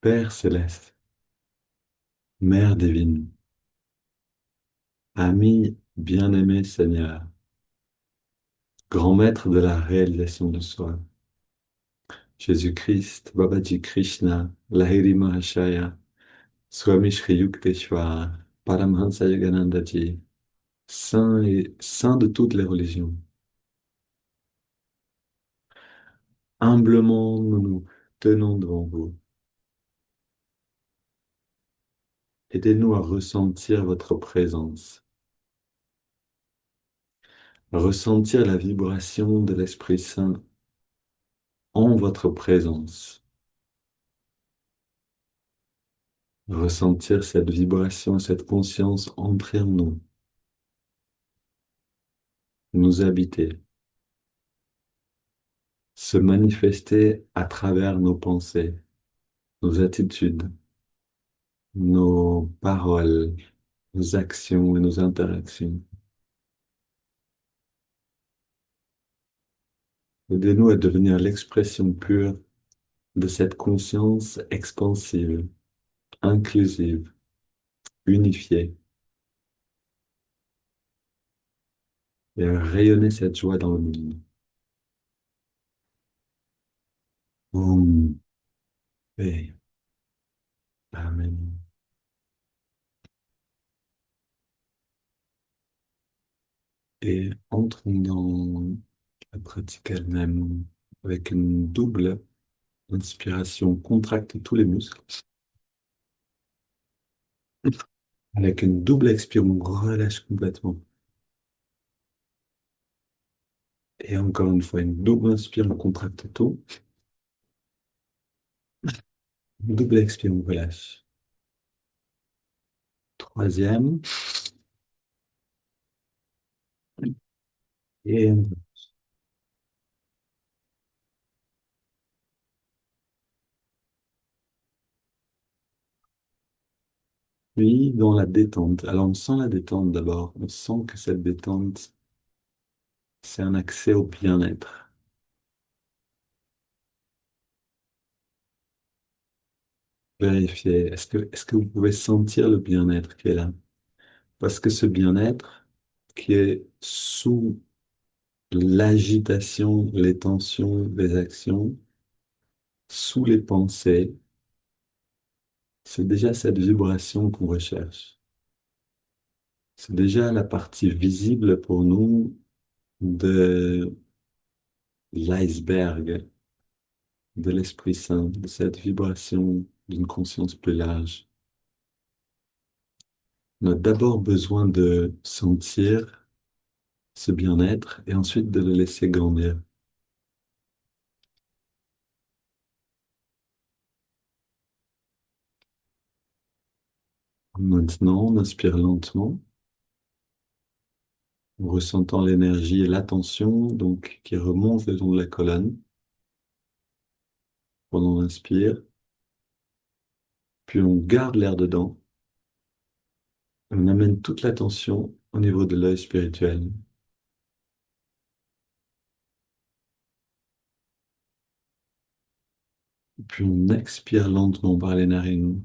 Père céleste, Mère divine, ami bien-aimé Seigneur, grand maître de la réalisation de soi, Jésus-Christ, Babaji Krishna, Lahiri Mahashaya, Swami Shri Yukteswar, Paramhansa Yogananda Ji, saints et saints de toutes les religions. Humblement, nous nous tenons devant vous. Aidez-nous à ressentir votre présence, ressentir la vibration de l'Esprit Saint en votre présence, ressentir cette vibration, cette conscience entrer en nous, nous habiter, se manifester à travers nos pensées, nos attitudes, nos paroles, nos actions et nos interactions. Aidez-nous à devenir l'expression pure de cette conscience expansive, inclusive, unifiée, et à rayonner cette joie dans le monde. Om, paix, Amen. Et entrons dans la pratique elle-même avec une double inspiration. Contracte tous les muscles. Avec une double expiration, on relâche complètement. Et encore une fois, une double inspire, on contracte tout. Une double expire, on relâche. Troisième. Et puis dans la détente. Alors on sent la détente d'abord. On sent que cette détente, c'est un accès au bien-être. Vérifiez, est-ce que vous pouvez sentir le bien-être qui est là? Parce que ce bien-être qui est sous l'agitation, les tensions, les actions, sous les pensées, c'est déjà cette vibration qu'on recherche. C'est déjà la partie visible pour nous de l'iceberg de l'Esprit Saint, de cette vibration d'une conscience plus large. On a d'abord besoin de sentir ce bien-être et ensuite de le laisser grandir. Maintenant, on inspire lentement, en ressentant l'énergie et l'attention donc qui remonte le long de la colonne pendant on inspire, puis on garde l'air dedans, on amène toute l'attention au niveau de l'œil spirituel, puis on expire lentement par les narines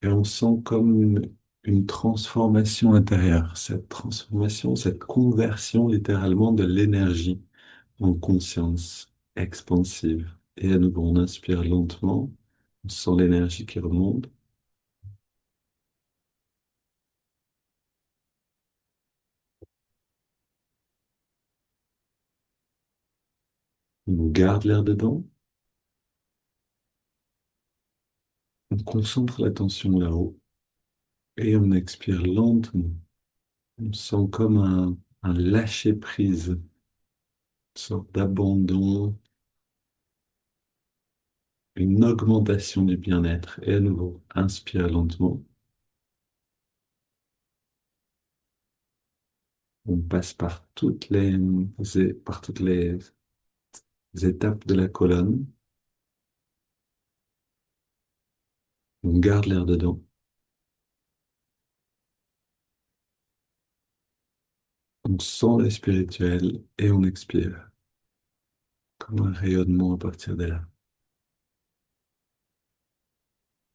et on sent comme une transformation intérieure, cette transformation, cette conversion littéralement de l'énergie en conscience expansive. Et à nouveau, on inspire lentement, on sent l'énergie qui remonte. On garde l'air dedans, on concentre l'attention là-haut et on expire lentement. On sent comme un lâcher-prise, une sorte d'abandon, une augmentation du bien-être. Et à nouveau, inspire lentement. On passe par toutes les étapes de la colonne. On garde l'air dedans. On sent le spirituel et on expire comme un rayonnement à partir de là.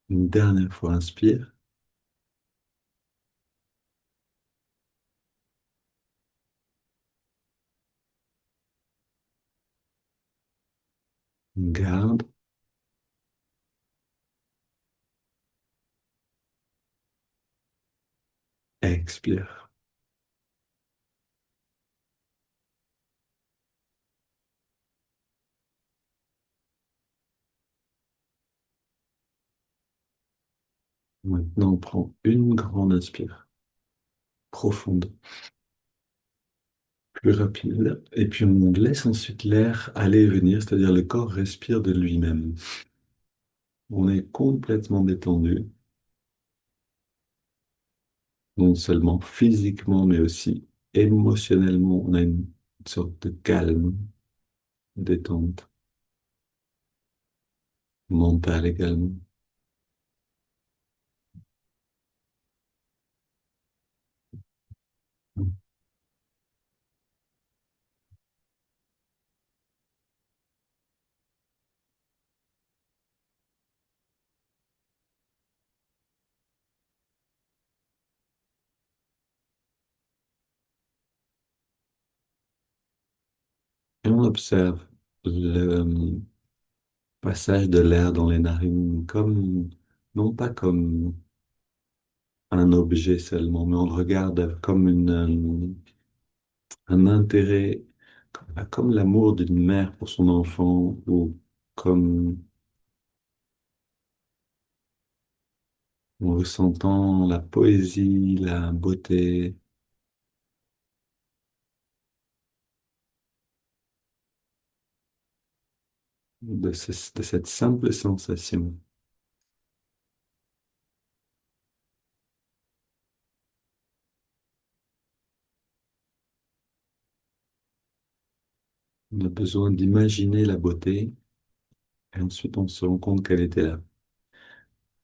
Une dernière fois, inspire, garde, expire. Maintenant, on prend une grande inspire, profonde, plus rapide, et puis on laisse ensuite l'air aller et venir, c'est-à-dire le corps respire de lui-même. On est complètement détendu, non seulement physiquement, mais aussi émotionnellement. On a une sorte de calme, détente, mentale également. Et on observe le passage de l'air dans les narines comme, non pas comme un objet seulement, mais on le regarde comme un intérêt, comme l'amour d'une mère pour son enfant, ou comme en ressentant la poésie, la beauté de cette simple sensation. On a besoin d'imaginer la beauté, et ensuite on se rend compte qu'elle était là,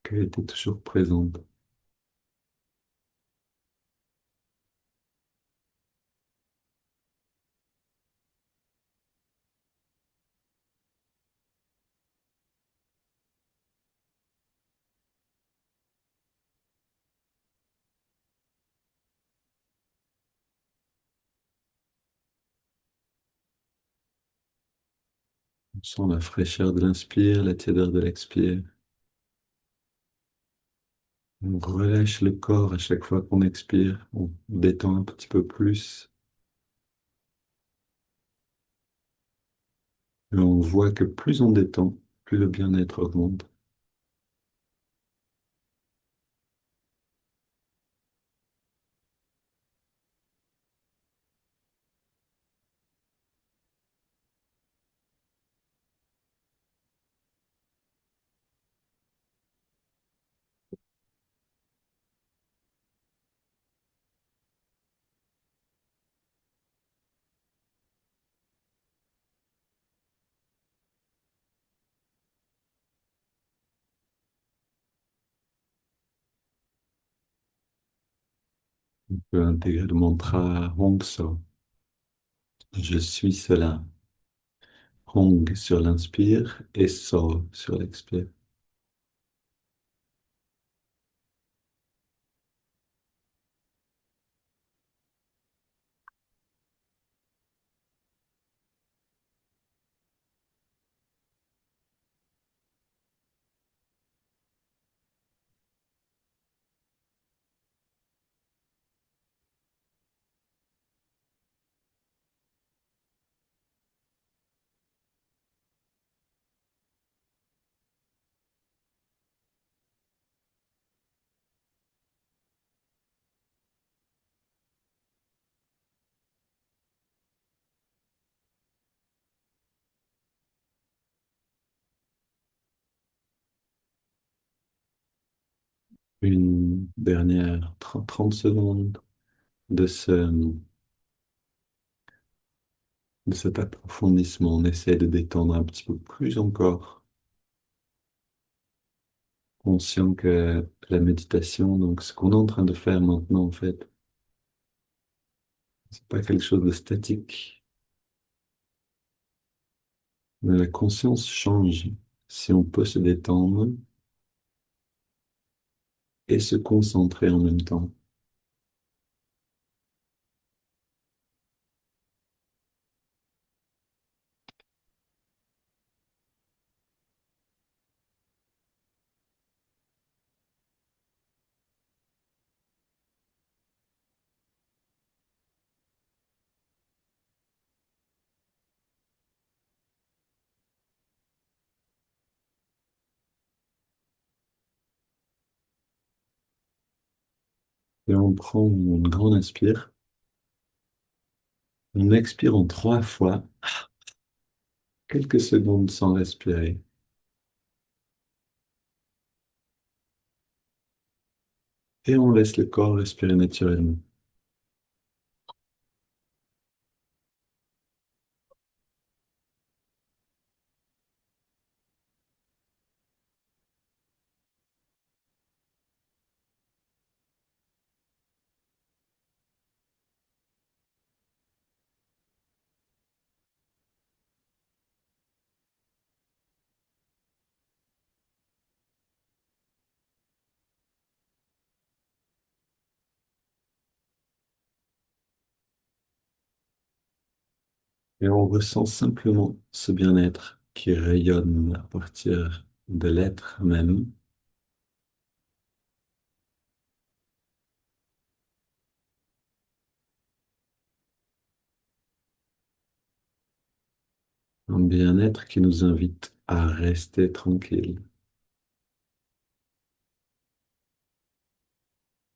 qu'elle était toujours présente. On sent la fraîcheur de l'inspire, la tiédeur de l'expire. On relâche le corps à chaque fois qu'on expire, on détend un petit peu plus, et on voit que plus on détend, plus le bien-être augmente. On peut intégrer le mantra Hong So. Je suis cela. Hong sur l'inspire et So sur l'expire. Une dernière 30 secondes de de cet approfondissement. On essaie de détendre un petit peu plus encore, conscient que la méditation, donc ce qu'on est en train de faire maintenant, en fait, c'est pas quelque chose de statique, mais la conscience change. Si on peut se détendre, et se concentrer en même temps. Et on prend une grande inspire, on expire en 3 fois, quelques secondes sans respirer, et on laisse le corps respirer naturellement. Et on ressent simplement ce bien-être qui rayonne à partir de l'être même, un bien-être qui nous invite à rester tranquille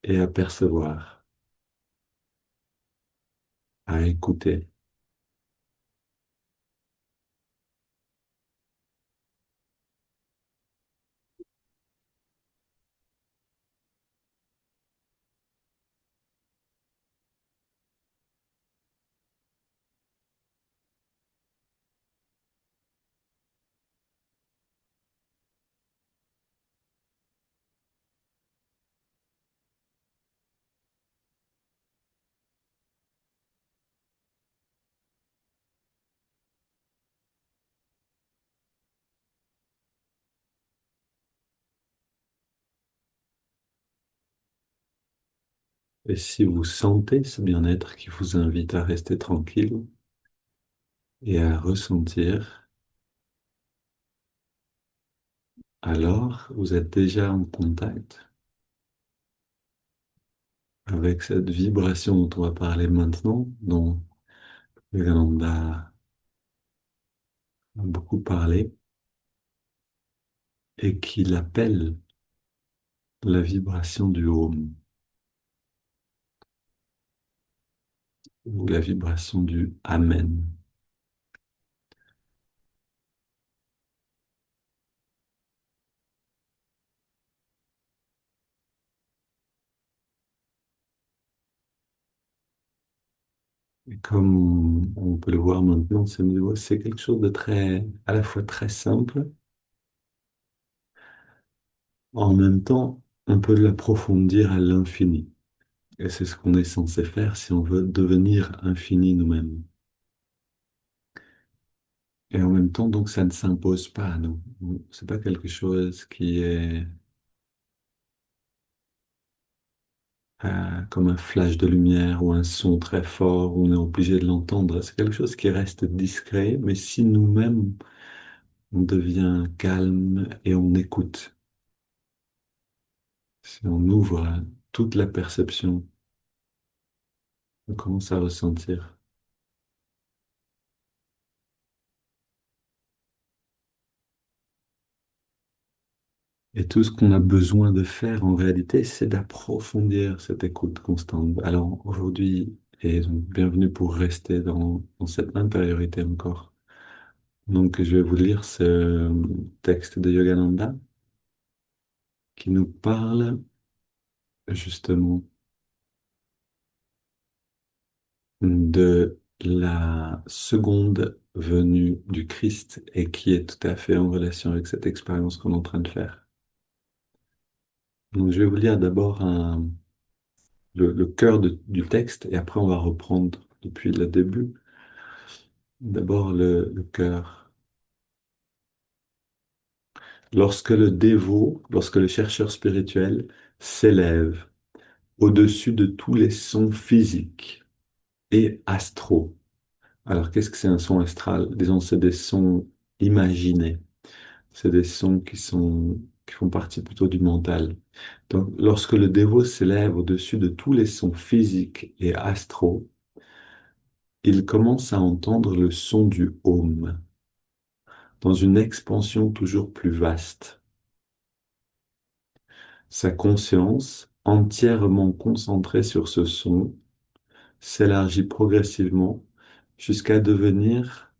et à percevoir, à écouter. Et si vous sentez ce bien-être qui vous invite à rester tranquille et à ressentir, alors vous êtes déjà en contact avec cette vibration dont on va parler maintenant, dont Yogananda a beaucoup parlé, et qui l'appelle la vibration du Om, ou la vibration du Amen. Et comme on peut le voir maintenant, c'est quelque chose de très, à la fois très simple, en même temps, on peut l'approfondir à l'infini. Et c'est ce qu'on est censé faire si on veut devenir infini nous-mêmes. Et en même temps, donc, ça ne s'impose pas à nous. C'est pas quelque chose qui est comme un flash de lumière ou un son très fort où on est obligé de l'entendre. C'est quelque chose qui reste discret, mais si nous-mêmes, on devient calme et on écoute, si on ouvre à toute la perception, on commence à ressentir. Et tout ce qu'on a besoin de faire en réalité, c'est d'approfondir cette écoute constante. Alors aujourd'hui, et donc, bienvenue pour rester dans cette intériorité encore. Donc je vais vous lire ce texte de Yogananda qui nous parle justement de la seconde venue du Christ et qui est tout à fait en relation avec cette expérience qu'on est en train de faire. Donc je vais vous lire d'abord le cœur du texte et après on va reprendre depuis le début. D'abord le cœur. Lorsque le chercheur spirituel s'élève au-dessus de tous les sons physiques et astraux. Alors, qu'est-ce que c'est un son astral? Disons, c'est des sons imaginés. C'est des sons qui font partie plutôt du mental. Donc, lorsque le dévot s'élève au-dessus de tous les sons physiques et astraux, il commence à entendre le son du home dans une expansion toujours plus vaste. Sa conscience, entièrement concentrée sur ce son, s'élargit progressivement jusqu'à devenir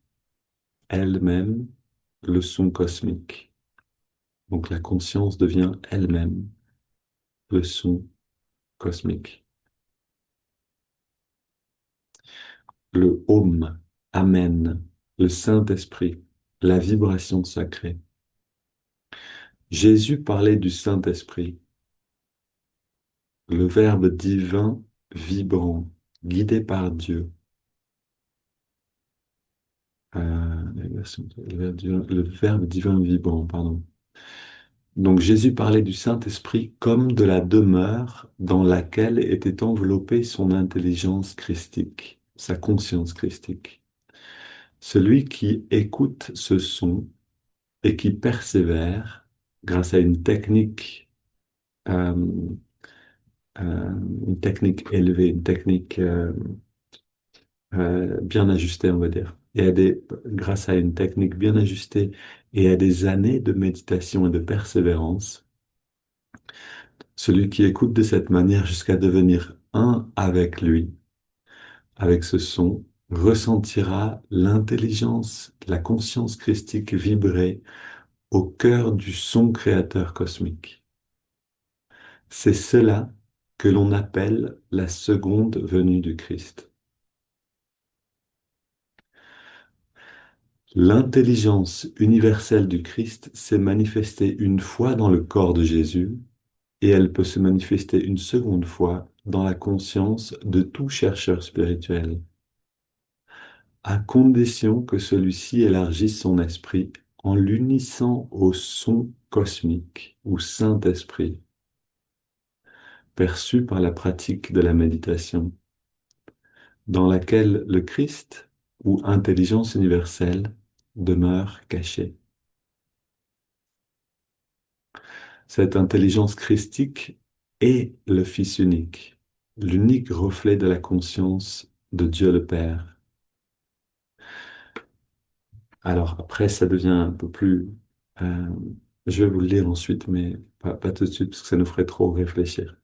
elle-même le son cosmique. Donc la conscience devient elle-même le son cosmique. Le Om, Amen, le Saint-Esprit, la vibration sacrée. Jésus parlait du Saint-Esprit, le Verbe divin vibrant, guidé par Dieu. Le Verbe divin vibrant, pardon. Donc Jésus parlait du Saint-Esprit comme de la demeure dans laquelle était enveloppée son intelligence christique, sa conscience christique. Celui qui écoute ce son et qui persévère grâce à euh, une technique élevée, une technique bien ajustée, on va dire. Grâce à une technique bien ajustée et à des années de méditation et de persévérance, celui qui écoute de cette manière jusqu'à devenir un avec lui, avec ce son, ressentira l'intelligence, la conscience christique vibrer au cœur du son créateur cosmique. C'est cela que l'on appelle la seconde venue du Christ. L'intelligence universelle du Christ s'est manifestée une fois dans le corps de Jésus et elle peut se manifester une seconde fois dans la conscience de tout chercheur spirituel, à condition que celui-ci élargisse son esprit en l'unissant au son cosmique ou Saint-Esprit, perçu par la pratique de la méditation, dans laquelle le Christ ou intelligence universelle demeure caché. Cette intelligence christique est le Fils unique, l'unique reflet de la conscience de Dieu le Père. Alors après, ça devient un peu plus... euh, je vais vous le lire ensuite, mais pas tout de suite, parce que ça nous ferait trop réfléchir.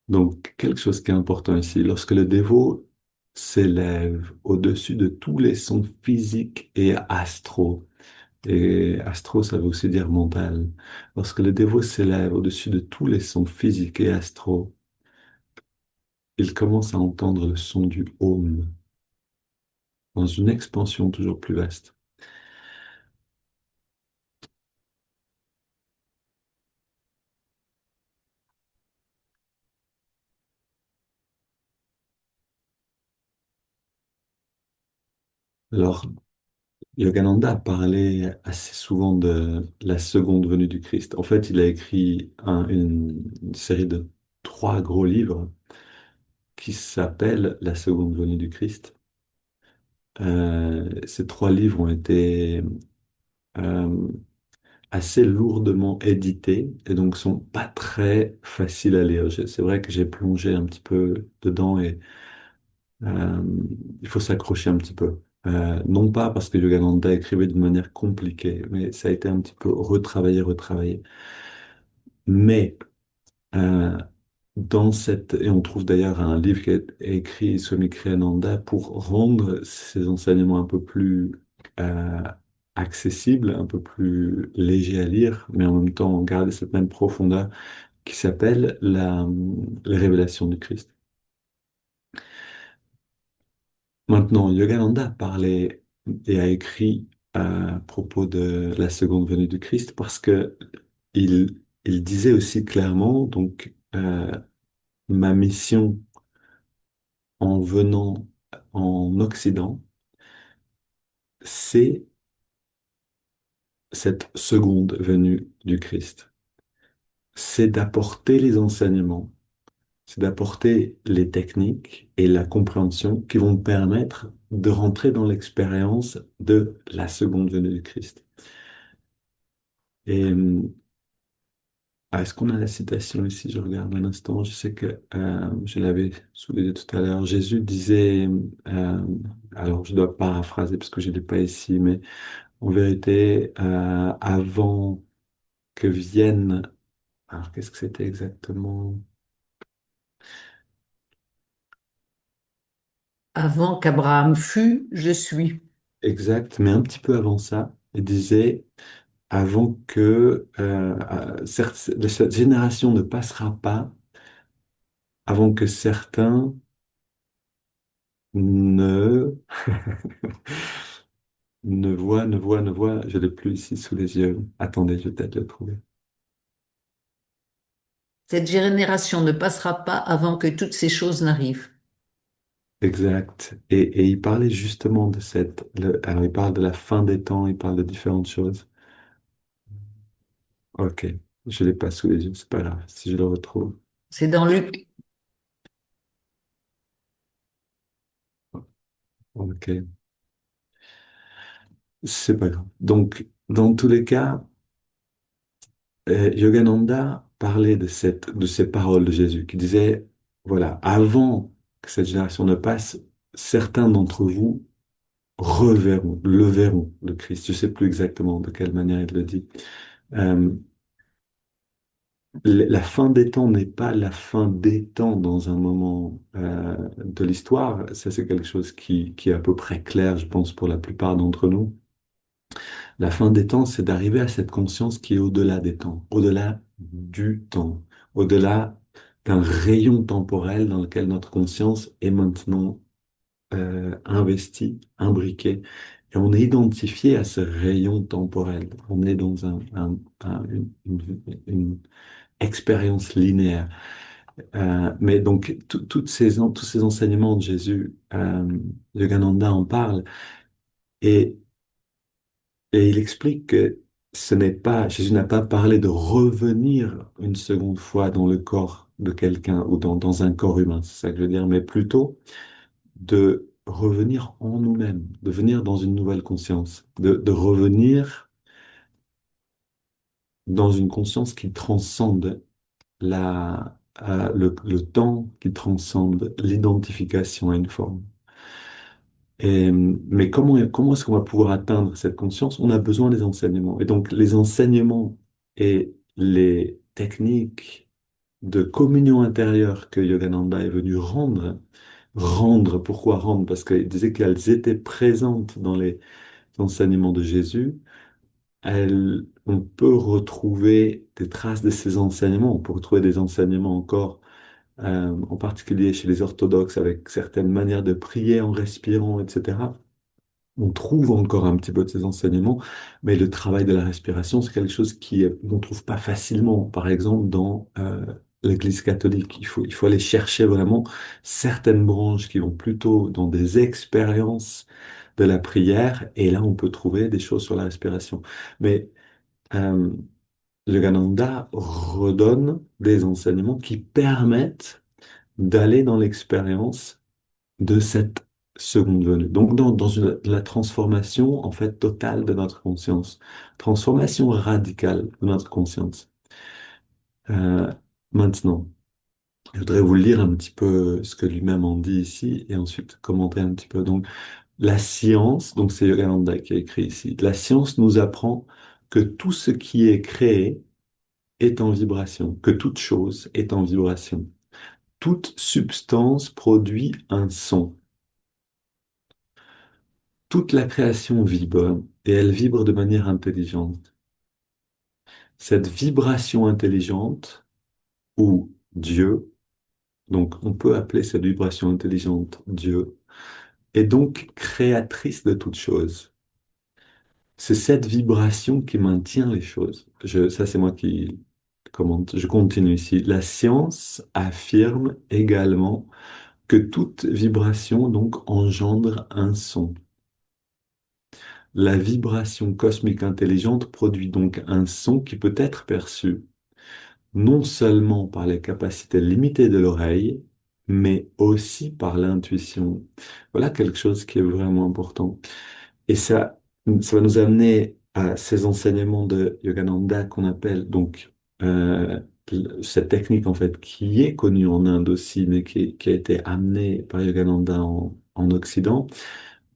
Donc, quelque chose qui est important ici, lorsque le dévot s'élève au-dessus de tous les sons physiques et astro, ça veut aussi dire mental, lorsque le dévot s'élève au-dessus de tous les sons physiques et astro, il commence à entendre le son du Om dans une expansion toujours plus vaste. Alors, Yogananda a parlé assez souvent de la seconde venue du Christ. En fait, il a écrit une série de 3 gros livres qui s'appellent La seconde venue du Christ. Ces 3 livres ont été euh, assez lourdement édités et donc sont pas très faciles à lire. C'est vrai que j'ai plongé un petit peu dedans et euh, il faut s'accrocher un petit peu. Non pas parce que Yogananda écrivait d'une manière compliquée, mais ça a été un petit peu retravaillé. Mais euh, et on trouve d'ailleurs un livre qui est écrit Swami Kriyananda pour rendre ces enseignements un peu plus euh, accessibles, un peu plus légers à lire, mais en même temps garder cette même profondeur qui s'appelle les révélations du Christ. Maintenant, Yogananda parlait et a écrit à propos de la seconde venue du Christ parce que il disait aussi clairement, donc, ma mission en venant en Occident, c'est cette seconde venue du Christ. C'est d'apporter les enseignements, c'est d'apporter les techniques et la compréhension qui vont permettre de rentrer dans l'expérience de la seconde venue du Christ. Et est-ce qu'on a la citation ici? Je regarde un instant. Je sais que je l'avais souligné tout à l'heure. Jésus disait, euh, alors je dois paraphraser parce que je ne l'ai pas ici, mais en vérité, avant que vienne, alors qu'est-ce que c'était exactement? Avant qu'Abraham fût, je suis. Exact, mais un petit peu avant ça, il disait, avant que cette génération ne passera pas, avant que certains ne ne voient, je l'ai plus ici sous les yeux. Attendez, je vais peut-être le trouver. Cette génération ne passera pas avant que toutes ces choses n'arrivent. Exact. Et il parlait justement de alors il parle de la fin des temps, il parle de différentes choses. Ok, je l'ai pas sous les yeux, c'est pas grave, si je le retrouve. C'est dans Luc. Ok, c'est pas grave. Donc, dans tous les cas, Yogananda parlait de ces paroles de Jésus qui disait, voilà, avant que cette génération ne passe, certains d'entre vous le verront, le Christ. Je sais plus exactement de quelle manière il le dit. Euh, la fin des temps n'est pas la fin des temps dans un moment de l'histoire. Ça, c'est quelque chose qui est à peu près clair, je pense, pour la plupart d'entre nous. La fin des temps, c'est d'arriver à cette conscience qui est au-delà des temps, au-delà du temps, au-delà d'un rayon temporel dans lequel notre conscience est maintenant investie, imbriquée. Et on est identifié à ce rayon temporel. On est dans une expérience linéaire. Mais donc, tous ces enseignements de Jésus, Yogananda en parle, et, et il explique que Jésus n'a pas parlé de revenir une seconde fois dans le corps de quelqu'un ou dans un corps humain, c'est ça que je veux dire, mais plutôt de revenir en nous-mêmes, de venir dans une nouvelle conscience, de revenir dans une conscience qui transcende le temps, qui transcende l'identification à une forme. Mais comment est-ce qu'on va pouvoir atteindre cette conscience? On a besoin des enseignements. Et donc, les enseignements et les techniques de communion intérieure que Yogananda est venu pourquoi rendre? Parce qu'il disait qu'elles étaient présentes dans les enseignements de Jésus. On peut retrouver des traces de ces enseignements. On peut retrouver des enseignements encore en particulier chez les orthodoxes, avec certaines manières de prier en respirant, etc. On trouve encore un petit peu de ces enseignements, mais le travail de la respiration, c'est quelque chose qu'on ne trouve pas facilement, par exemple, dans l'Église catholique. Il faut aller chercher vraiment certaines branches qui vont plutôt dans des expériences de la prière, et là, on peut trouver des choses sur la respiration. Mais euh, Yogananda redonne des enseignements qui permettent d'aller dans l'expérience de cette seconde venue. Donc, la transformation, en fait, totale de notre conscience. Transformation radicale de notre conscience. Euh, Maintenant, je voudrais vous lire un petit peu ce que lui-même en dit ici et ensuite commenter un petit peu. Donc, la science, donc c'est Yogananda qui a écrit ici, la science nous apprend que tout ce qui est créé est en vibration, que toute chose est en vibration. Toute substance produit un son. Toute la création vibre et elle vibre de manière intelligente. Cette vibration intelligente ou Dieu, donc on peut appeler cette vibration intelligente Dieu, est donc créatrice de toutes choses. C'est cette vibration qui maintient les choses. Ça, c'est moi qui commente. Je continue ici. La science affirme également que toute vibration donc engendre un son. La vibration cosmique intelligente produit donc un son qui peut être perçu non seulement par les capacités limitées de l'oreille, mais aussi par l'intuition. Voilà quelque chose qui est vraiment important. Et ça va nous amener à ces enseignements de Yogananda qu'on appelle donc euh, cette technique en fait qui est connue en Inde aussi, mais qui a été amenée par Yogananda en Occident,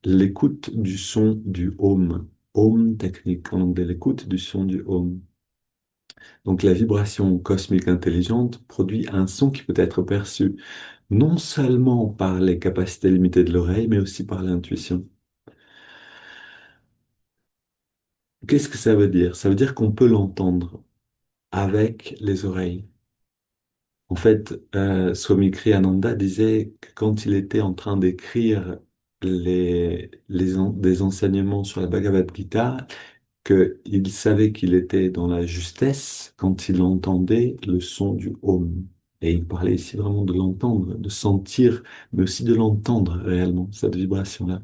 l'écoute du son du Om. Om technique en anglais, l'écoute du son du Om. Donc la vibration cosmique intelligente produit un son qui peut être perçu non seulement par les capacités limitées de l'oreille, mais aussi par l'intuition. Qu'est-ce que ça veut dire? Ça veut dire qu'on peut l'entendre avec les oreilles. En fait, Swami Kriyananda disait que quand il était en train d'écrire des enseignements sur la Bhagavad Gita, qu'il savait qu'il était dans la justesse quand il entendait le son du Om. Et il parlait ici vraiment de l'entendre, de sentir, mais aussi de l'entendre réellement, cette vibration-là.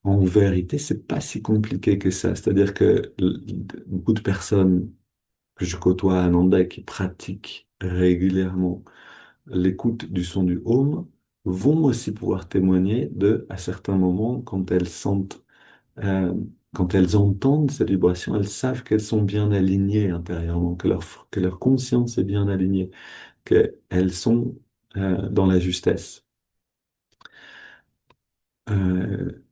En vérité, c'est pas si compliqué que ça. C'est-à-dire que beaucoup de personnes que je côtoie à Ananda et qui pratiquent régulièrement l'écoute du son du Om vont aussi pouvoir témoigner de, à certains moments, quand elles sentent, euh, quand elles entendent cette vibration, elles savent qu'elles sont bien alignées intérieurement, que leur conscience est bien alignée, qu'elles sont dans la justesse. Euh,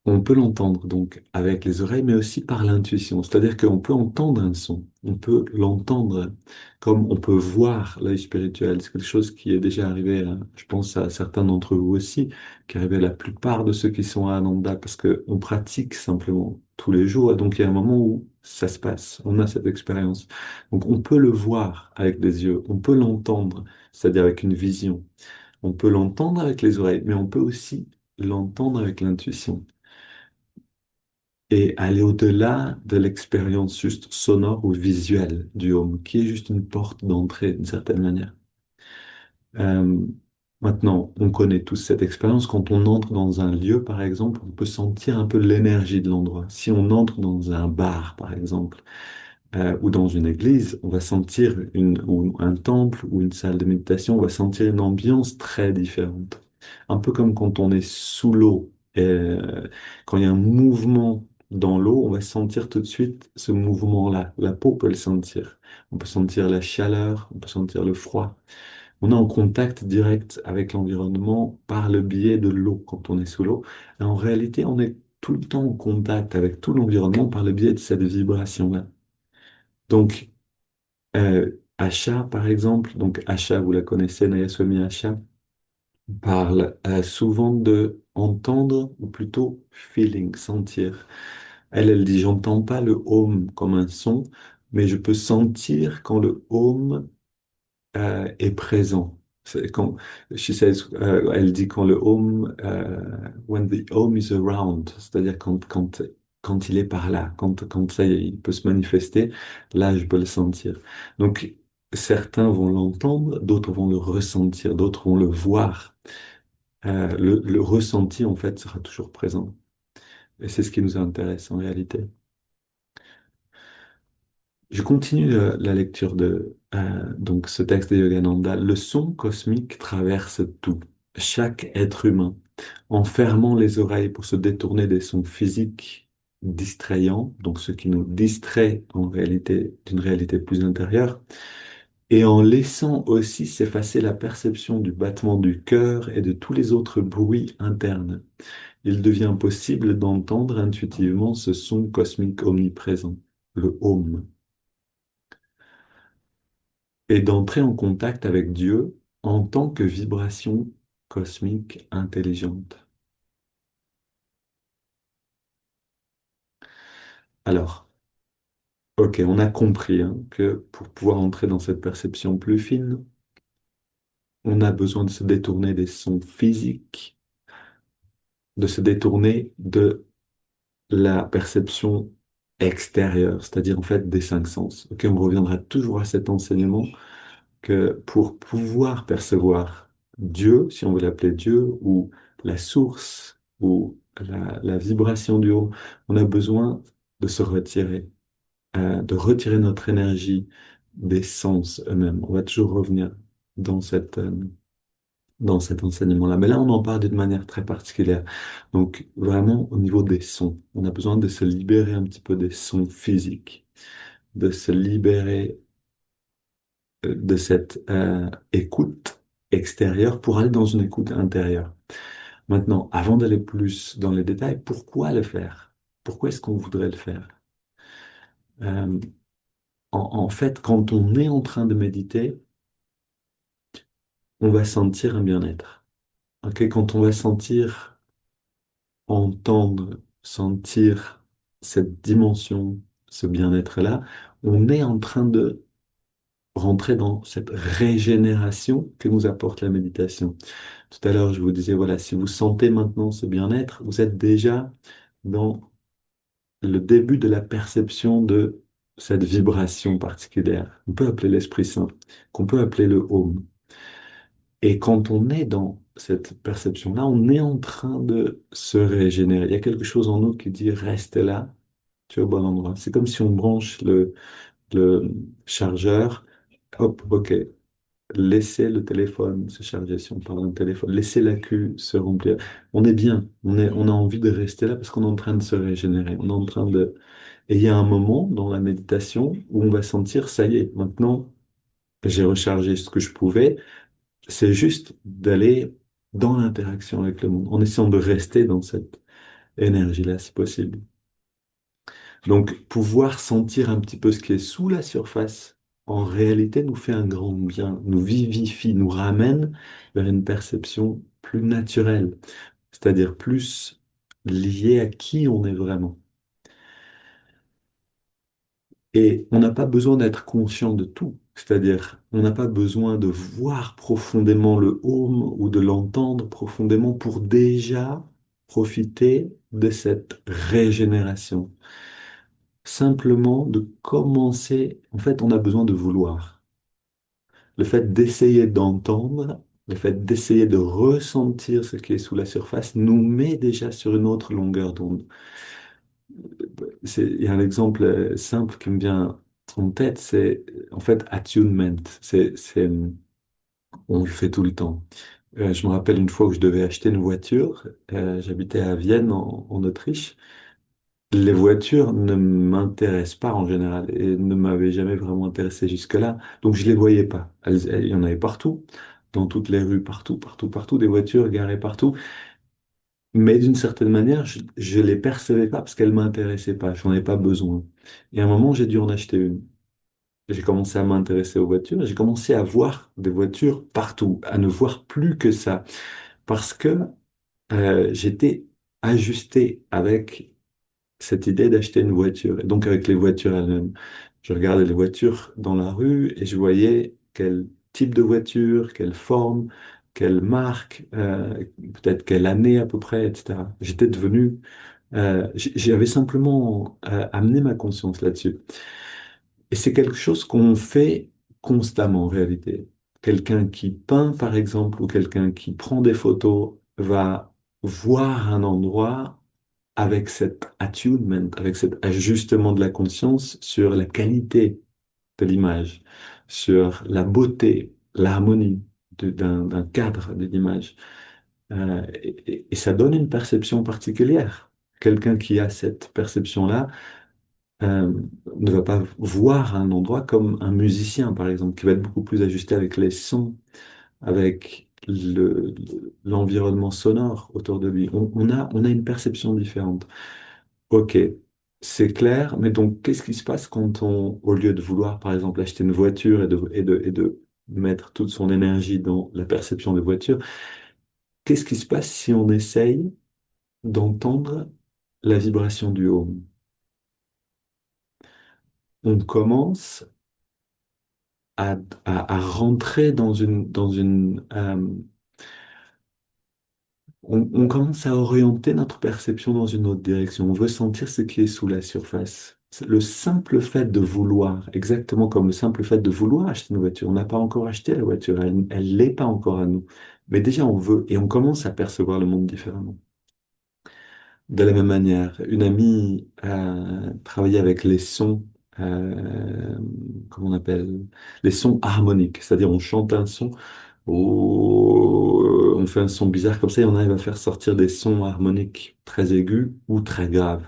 On peut l'entendre donc avec les oreilles, mais aussi par l'intuition. C'est-à-dire qu'on peut entendre un son, on peut l'entendre comme on peut voir l'œil spirituel. C'est quelque chose qui est déjà arrivé, je pense à certains d'entre vous aussi, qui est arrivé à la plupart de ceux qui sont à Ananda, parce qu'on pratique simplement tous les jours. Et donc il y a un moment où ça se passe, on a cette expérience. Donc on peut le voir avec les yeux, on peut l'entendre, c'est-à-dire avec une vision. On peut l'entendre avec les oreilles, mais on peut aussi l'entendre avec l'intuition et aller au-delà de l'expérience juste sonore ou visuelle du home, qui est juste une porte d'entrée d'une certaine manière. Euh, Maintenant, on connaît tous cette expérience. Quand on entre dans un lieu, par exemple, on peut sentir un peu l'énergie de l'endroit. Si on entre dans un bar, par exemple, ou dans une église, on va sentir ou un temple ou une salle de méditation, on va sentir une ambiance très différente. Un peu comme quand on est sous l'eau, quand il y a un mouvement dans l'eau, on va sentir tout de suite ce mouvement-là. La peau peut le sentir. On peut sentir la chaleur, on peut sentir le froid. On est en contact direct avec l'environnement par le biais de l'eau quand on est sous l'eau. Et en réalité, on est tout le temps en contact avec tout l'environnement par le biais de cette vibration-là. Donc, Asha, par exemple, donc Asha, vous la connaissez, Nayaswami Asha, parle souvent de entendre, ou plutôt feeling, sentir. Elle dit, j'entends pas le home comme un son, mais je peux sentir quand le home est présent. She says, elle dit quand le home, when the home is around, c'est-à-dire quand il est par là, quand ça y est, il peut se manifester, là je peux le sentir. Donc certains vont l'entendre, d'autres vont le ressentir, d'autres vont le voir. Le ressenti en fait sera toujours présent. Et c'est ce qui nous intéresse en réalité. Je continue la lecture de donc ce texte de Yogananda. Le son cosmique traverse tout, chaque être humain, en fermant les oreilles pour se détourner des sons physiques distrayants, donc ce qui nous distrait en réalité d'une réalité plus intérieure, et en laissant aussi s'effacer la perception du battement du cœur et de tous les autres bruits internes. Il devient possible d'entendre intuitivement ce son cosmique omniprésent, le Om, et d'entrer en contact avec Dieu en tant que vibration cosmique intelligente. Alors, ok, on a compris hein, que pour pouvoir entrer dans cette perception plus fine, on a besoin de se détourner des sons physiques, de se détourner de la perception extérieure, c'est-à-dire en fait des cinq sens. Ok, on reviendra toujours à cet enseignement que pour pouvoir percevoir Dieu, si on veut l'appeler Dieu, ou la source, ou la vibration du haut, on a besoin de se retirer, de retirer notre énergie des sens eux-mêmes. On va toujours revenir dans dans cet enseignement-là. Mais là, on en parle d'une manière très particulière. Donc, vraiment, au niveau des sons, on a besoin de se libérer un petit peu des sons physiques, de se libérer de cette écoute extérieure pour aller dans une écoute intérieure. Maintenant, avant d'aller plus dans les détails, pourquoi le faire? Pourquoi est-ce qu'on voudrait le faire? Euh, en fait, quand on est en train de méditer, on va sentir un bien-être. Ok, quand on va sentir, entendre, sentir cette dimension, ce bien-être-là, on est en train de rentrer dans cette régénération que nous apporte la méditation. Tout à l'heure, je vous disais, voilà, si vous sentez maintenant ce bien-être, vous êtes déjà dans le début de la perception de cette vibration particulière. On peut appeler l'Esprit Saint, qu'on peut appeler le Home. Et quand on est dans cette perception-là, on est en train de se régénérer. Il y a quelque chose en nous qui dit, reste là, tu es au bon endroit. C'est comme si on branche le chargeur. Hop, ok. Laissez le téléphone se charger si on parle d'un téléphone. Laissez la queue se remplir. On est bien. On a envie de rester là parce qu'on est en train de se régénérer. On est en train de... Et il y a un moment dans la méditation où on va sentir, ça y est, maintenant, j'ai rechargé ce que je pouvais. C'est juste d'aller dans l'interaction avec le monde, en essayant de rester dans cette énergie-là, si possible. Donc, pouvoir sentir un petit peu ce qui est sous la surface, en réalité, nous fait un grand bien, nous vivifie, nous ramène vers une perception plus naturelle, c'est-à-dire plus liée à qui on est vraiment. Et on n'a pas besoin d'être conscient de tout, c'est-à-dire on n'a pas besoin de voir profondément le home ou de l'entendre profondément pour déjà profiter de cette régénération. Simplement de commencer, en fait, on a besoin de vouloir. Le fait d'essayer d'entendre, le fait d'essayer de ressentir ce qui est sous la surface nous met déjà sur une autre longueur d'onde. Il y a un exemple simple qui me vient en tête, c'est en fait attunement. On le fait tout le temps. Je me rappelle une fois où je devais acheter une voiture, j'habitais à Vienne en Autriche. Les voitures ne m'intéressent pas en général et ne m'avaient jamais vraiment intéressé jusque-là. Donc je les voyais pas. Il y en avait partout, dans toutes les rues, partout, partout, partout, des voitures garées partout. Mais d'une certaine manière, je les percevais pas parce qu'elles m'intéressaient pas. J'en ai pas besoin. Et à un moment, j'ai dû en acheter une. J'ai commencé à m'intéresser aux voitures et j'ai commencé à voir des voitures partout, à ne voir plus que ça. Parce que j'étais ajusté avec cette idée d'acheter une voiture. Et donc avec les voitures elles-mêmes. Je regardais les voitures dans la rue et je voyais quel type de voiture, quelle forme, quelle marque, peut-être quelle année à peu près, etc. J'étais devenu, j'avais simplement amené ma conscience là-dessus. Et c'est quelque chose qu'on fait constamment en réalité. Quelqu'un qui peint, par exemple, ou quelqu'un qui prend des photos va voir un endroit avec cet attunement, avec cet ajustement de la conscience sur la qualité de l'image, sur la beauté, l'harmonie d'un cadre de l'image. Et ça donne une perception particulière. Quelqu'un qui a cette perception-là euh, ne va pas voir un endroit comme un musicien, par exemple, qui va être beaucoup plus ajusté avec les sons, avec l'environnement sonore autour de lui. On a une perception différente. Ok, c'est clair, mais donc qu'est-ce qui se passe quand on, au lieu de vouloir, par exemple, acheter une voiture et de mettre toute son énergie dans la perception de voiture, qu'est-ce qui se passe si on essaye d'entendre la vibration du home? On commence à rentrer on commence à orienter notre perception dans une autre direction. On veut sentir ce qui est sous la surface. Le simple fait de vouloir, exactement comme le simple fait de vouloir acheter une voiture, on n'a pas encore acheté la voiture, elle l'est pas encore à nous. Mais déjà, on veut et on commence à percevoir le monde différemment. De la même manière, une amie a travaillé avec les sons, comment on appelle, les sons harmoniques, c'est-à-dire on chante un son, on fait un son bizarre comme ça et on arrive à faire sortir des sons harmoniques très aigus ou très graves,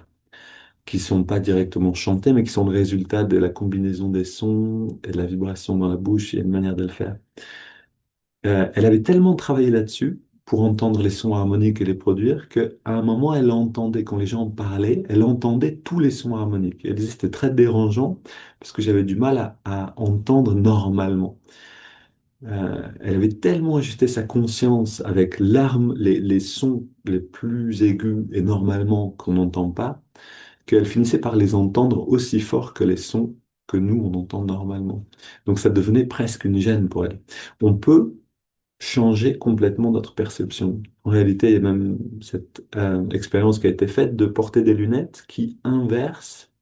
qui sont pas directement chantés, mais qui sont le résultat de la combinaison des sons et de la vibration dans la bouche et une manière de le faire. Elle avait tellement travaillé là-dessus pour entendre les sons harmoniques et les produire qu'à un moment, elle entendait, quand les gens parlaient, elle entendait tous les sons harmoniques. Elle disait que c'était très dérangeant parce que j'avais du mal à entendre normalement. Elle avait tellement ajusté sa conscience avec les sons les plus aigus et normalement qu'on n'entend pas, qu'elle finissait par les entendre aussi fort que les sons que nous, on entend normalement. Donc ça devenait presque une gêne pour elle. On peut changer complètement notre perception. En réalité, il y a même cette expérience qui a été faite de porter des lunettes qui inversent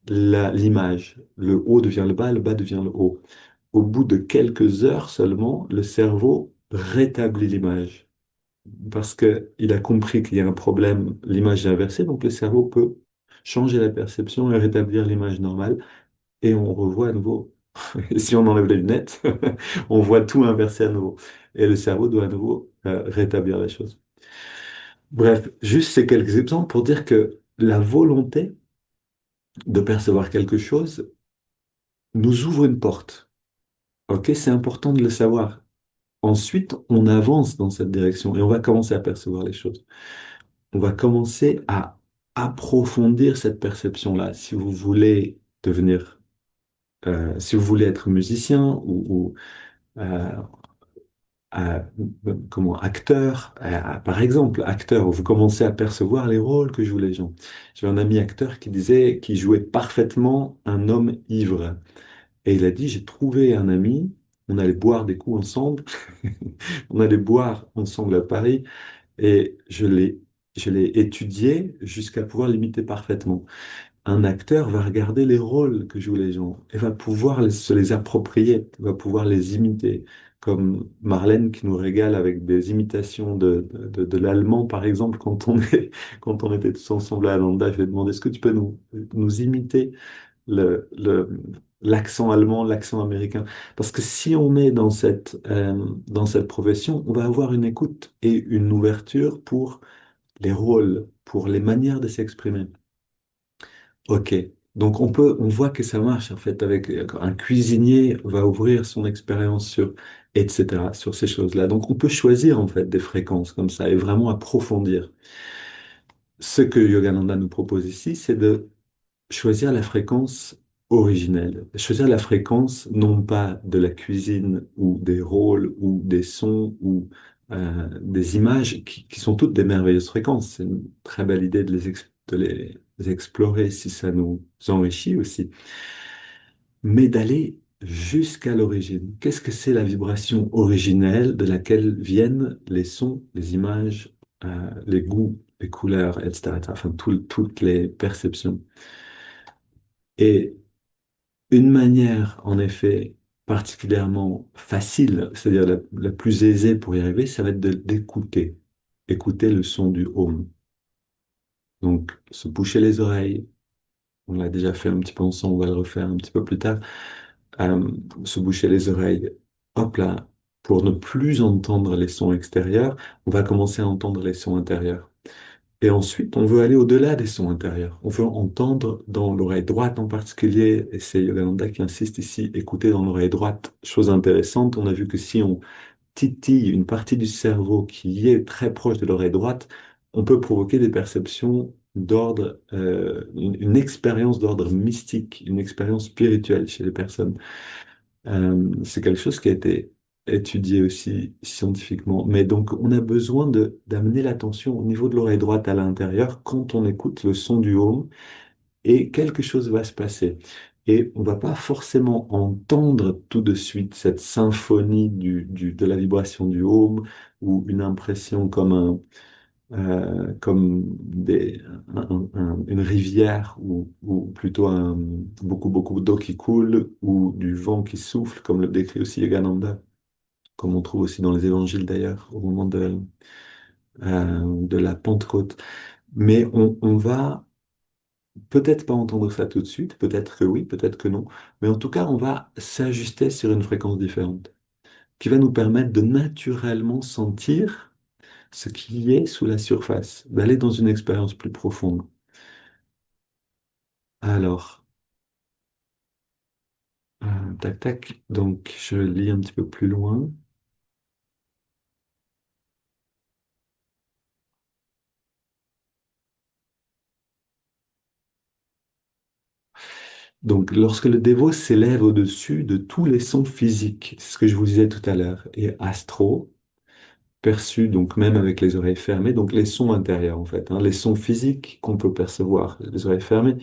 l'image. Le haut devient le bas devient le haut. Au bout de quelques heures seulement, le cerveau rétablit l'image. Parce qu'il a compris qu'il y a un problème, l'image est inversée, donc le cerveau peut changer la perception et rétablir l'image normale, et on revoit à nouveau. Et si on enlève les lunettes, on voit tout inversé à nouveau. Et le cerveau doit à nouveau rétablir les choses. Bref, juste ces quelques exemples pour dire que la volonté de percevoir quelque chose nous ouvre une porte. Ok, c'est important de le savoir. Ensuite, on avance dans cette direction et on va commencer à percevoir les choses. On va commencer à approfondir cette perception-là. Si vous voulez devenir, si vous voulez être musicien ou euh, à- comment, acteur, par exemple, acteur, vous commencez à percevoir les rôles que jouent les gens. J'ai un ami acteur qui disait qu'il jouait parfaitement un homme ivre. Et il a dit, j'ai trouvé un ami, on allait boire des coups ensemble, on allait boire ensemble à Paris, et je l'ai étudié jusqu'à pouvoir l'imiter parfaitement. Un acteur va regarder les rôles que jouent les gens et va pouvoir se les approprier, va pouvoir les imiter. Comme Marlène qui nous régale avec des imitations de l'allemand, par exemple, quand on était tous ensemble à Lambda, je lui ai demandé, est-ce que tu peux nous imiter l'accent allemand, l'accent américain? Parce que si on est dans cette profession, on va avoir une écoute et une ouverture pour les rôles, pour les manières de s'exprimer. Ok. Donc on voit que ça marche en fait avec un cuisinier va ouvrir son expérience sur, etc., sur ces choses-là. Donc on peut choisir en fait des fréquences comme ça et vraiment approfondir. Ce que Yogananda nous propose ici, c'est de choisir la fréquence originelle. Choisir la fréquence non pas de la cuisine ou des rôles ou des sons ou des images qui sont toutes des merveilleuses fréquences. C'est une très belle idée de les explorer si ça nous enrichit aussi. Mais d'aller jusqu'à l'origine. Qu'est-ce que c'est la vibration originelle de laquelle viennent les sons, les images, les goûts, les couleurs, etc. Enfin, toutes les perceptions. Et une manière, en effet, particulièrement facile, c'est-à-dire la plus aisée pour y arriver, ça va être d'écouter. Écouter le son du home. Donc, se boucher les oreilles. On l'a déjà fait un petit peu ensemble, on va le refaire un petit peu plus tard. Euh, Se boucher les oreilles. Hop là. Pour ne plus entendre les sons extérieurs, on va commencer à entendre les sons intérieurs. Et ensuite, on veut aller au-delà des sons intérieurs. On veut entendre dans l'oreille droite en particulier, et c'est Yogananda qui insiste ici, écouter dans l'oreille droite. Chose intéressante, on a vu que si on titille une partie du cerveau qui est très proche de l'oreille droite, on peut provoquer des perceptions d'ordre, une expérience d'ordre mystique, une expérience spirituelle chez les personnes. C'est quelque chose qui a été étudié aussi scientifiquement. Mais donc, on a besoin d'amener l'attention au niveau de l'oreille droite à l'intérieur quand on écoute le son du home et quelque chose va se passer. Et on va pas forcément entendre tout de suite cette symphonie de la vibration du home ou une impression comme une rivière ou plutôt beaucoup d'eau qui coule ou du vent qui souffle, comme le décrit aussi Yogananda, comme on trouve aussi dans les évangiles d'ailleurs, au moment de la Pentecôte. Mais on va peut-être pas entendre ça tout de suite, peut-être que oui, peut-être que non, mais en tout cas, on va s'ajuster sur une fréquence différente, qui va nous permettre de naturellement sentir ce qui est sous la surface, d'aller dans une expérience plus profonde. Alors, tac, tac, donc je lis un petit peu plus loin. Donc, lorsque le dévot s'élève au-dessus de tous les sons physiques, c'est ce que je vous disais tout à l'heure, et astro, perçus, donc même avec les oreilles fermées, donc les sons intérieurs en fait, hein, les sons physiques qu'on peut percevoir, les oreilles fermées,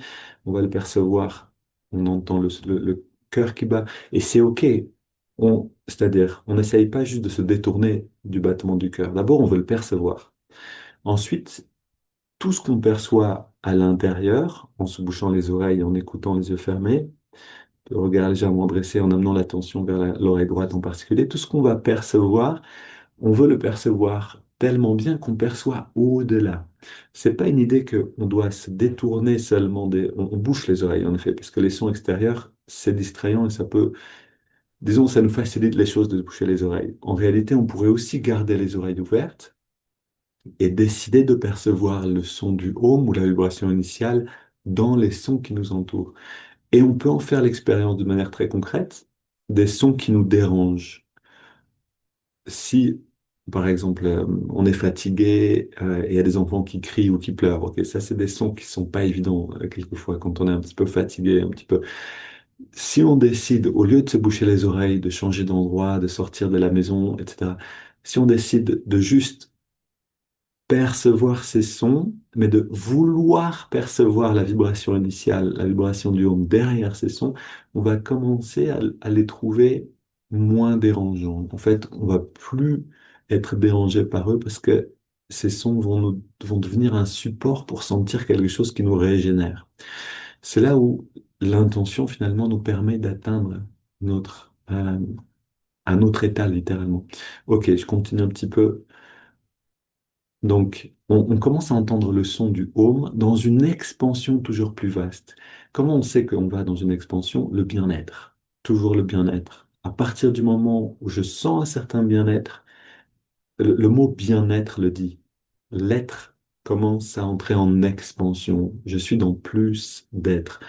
on va le percevoir, on entend le cœur qui bat, et c'est OK. C'est-à-dire, on n'essaye pas juste de se détourner du battement du cœur. D'abord, on veut le percevoir. Ensuite, tout ce qu'on perçoit à l'intérieur, en se bouchant les oreilles, en écoutant les yeux fermés, le regard légèrement dressé, en amenant l'attention vers l'oreille droite en particulier, tout ce qu'on va percevoir, on veut le percevoir tellement bien qu'on perçoit au-delà. C'est pas une idée que on doit se détourner seulement des... On bouche les oreilles, en effet, parce que les sons extérieurs, c'est distrayant et ça peut... Disons, ça nous facilite les choses de boucher les oreilles. En réalité, on pourrait aussi garder les oreilles ouvertes et décider de percevoir le son du home ou la vibration initiale dans les sons qui nous entourent. Et on peut en faire l'expérience de manière très concrète des sons qui nous dérangent. Si, par exemple, on est fatigué et il y a des enfants qui crient ou qui pleurent, ok, ça c'est des sons qui sont pas évidents quelquefois quand on est un petit peu fatigué, un petit peu. Si on décide, au lieu de se boucher les oreilles, de changer d'endroit, de sortir de la maison, etc., si on décide de juste percevoir ces sons, mais de vouloir percevoir la vibration initiale, la vibration du home derrière ces sons, on va commencer à les trouver moins dérangeants. En fait, on va plus être dérangé par eux parce que ces sons vont devenir un support pour sentir quelque chose qui nous régénère. C'est là où l'intention finalement nous permet d'atteindre notre, un autre état littéralement. Ok, je continue un petit peu. Donc, on commence à entendre le son du home dans une expansion toujours plus vaste. Comment on sait qu'on va dans une expansion? Le bien-être. Toujours le bien-être. À partir du moment où je sens un certain bien-être, le mot bien-être le dit. L'être commence à entrer en expansion. Je suis dans plus d'être.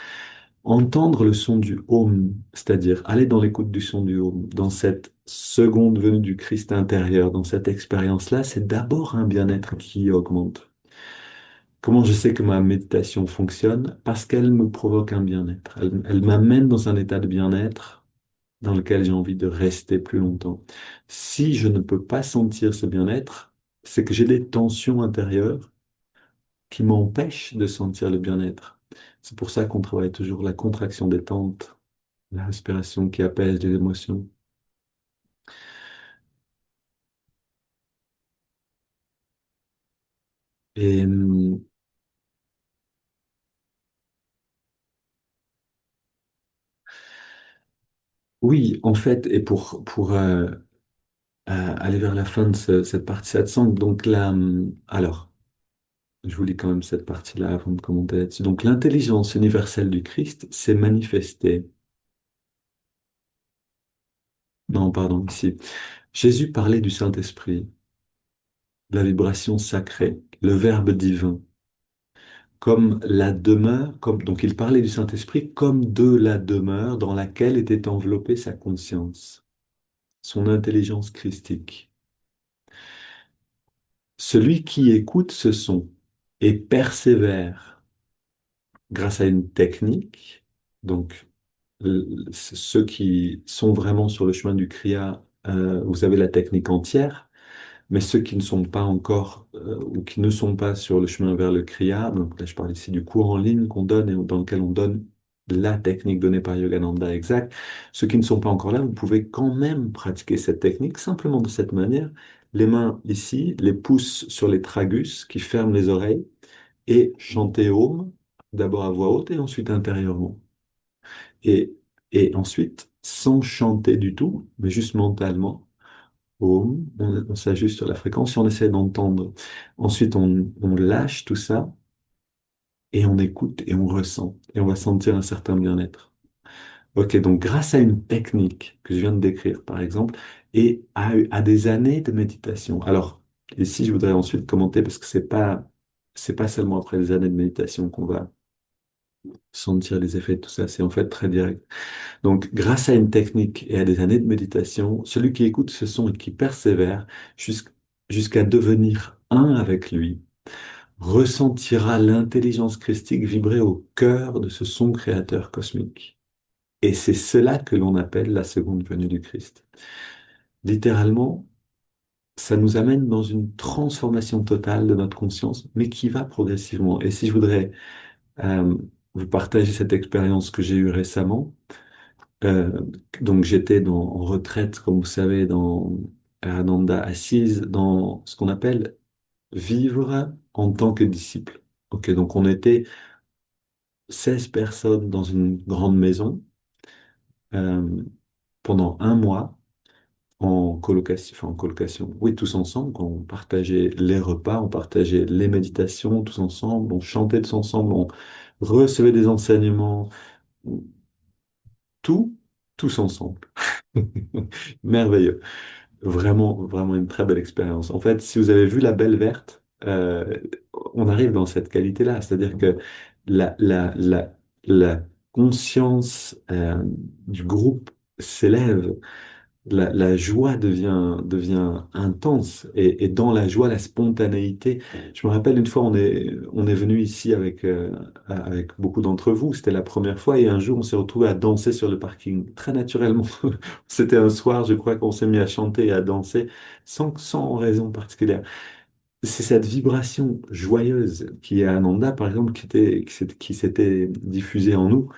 Entendre le son du home, c'est-à-dire aller dans l'écoute du son du home, dans cette seconde venue du Christ intérieur, dans cette expérience-là, c'est d'abord un bien-être qui augmente. Comment je sais que ma méditation fonctionne? Parce qu'elle me provoque un bien-être. Elle m'amène dans un état de bien-être dans lequel j'ai envie de rester plus longtemps. Si je ne peux pas sentir ce bien-être, c'est que j'ai des tensions intérieures qui m'empêchent de sentir le bien-être. C'est pour ça qu'on travaille toujours la contraction détente, la respiration qui apaise les émotions. Et oui, en fait, et pour aller vers la fin de cette partie 700, donc là, alors, je vous lis quand même cette partie-là avant de commenter là-dessus. Donc, l'intelligence universelle du Christ s'est manifestée. Non, pardon, ici. Jésus parlait du Saint-Esprit, la vibration sacrée, le Verbe divin, comme la demeure, comme, donc il parlait du Saint-Esprit comme de la demeure dans laquelle était enveloppée sa conscience, son intelligence christique. Celui qui écoute ce son et persévère grâce à une technique, donc ceux qui sont vraiment sur le chemin du Kriya, vous avez la technique entière, mais ceux qui ne sont pas encore ou qui ne sont pas sur le chemin vers le Kriya, donc là je parle ici du cours en ligne qu'on donne et dans lequel on donne la technique donnée par Yogananda exact. Ceux qui ne sont pas encore là, vous pouvez quand même pratiquer cette technique simplement de cette manière. Les mains ici, les pouces sur les tragus qui ferment les oreilles et chanter Om, d'abord à voix haute et ensuite intérieurement. Et, et ensuite, sans chanter du tout, mais juste mentalement. on s'ajuste sur la fréquence et on essaie d'entendre. Ensuite, on lâche tout ça et on écoute et on ressent. Et on va sentir un certain bien-être. Ok, donc grâce à une technique que je viens de décrire, par exemple, et à des années de méditation. Alors, ici, je voudrais ensuite commenter parce que c'est pas seulement après des années de méditation qu'on va sentir les effets de tout ça, c'est en fait très direct. Donc, grâce à une technique et à des années de méditation, celui qui écoute ce son et qui persévère jusqu'à devenir un avec lui, ressentira l'intelligence christique vibrer au cœur de ce son créateur cosmique. Et c'est cela que l'on appelle la seconde venue du Christ. Littéralement, ça nous amène dans une transformation totale de notre conscience, mais qui va progressivement. Et si je voudrais euh, vous partager cette expérience que j'ai eue récemment, euh, donc j'étais en retraite, comme vous savez, à Ananda, assise dans ce qu'on appelle vivre en tant que disciple. Ok, donc on était 16 personnes dans une grande maison euh, pendant un mois en colocation, oui, tous ensemble, on partageait les repas, on partageait les méditations tous ensemble, on chantait tous ensemble, on recevait des enseignements, tout, tous ensemble. Merveilleux. Vraiment, vraiment une très belle expérience. En fait, si vous avez vu La Belle Verte, on arrive dans cette qualité-là, c'est-à-dire que la conscience du groupe s'élève. La joie devient intense et dans la joie, la spontanéité. Je me rappelle une fois, on est venu ici avec beaucoup d'entre vous. C'était la première fois et un jour, on s'est retrouvé à danser sur le parking très naturellement. C'était un soir, je crois qu'on s'est mis à chanter et à danser sans raison particulière. C'est cette vibration joyeuse qui est à Ananda, par exemple, qui s'était diffusée en nous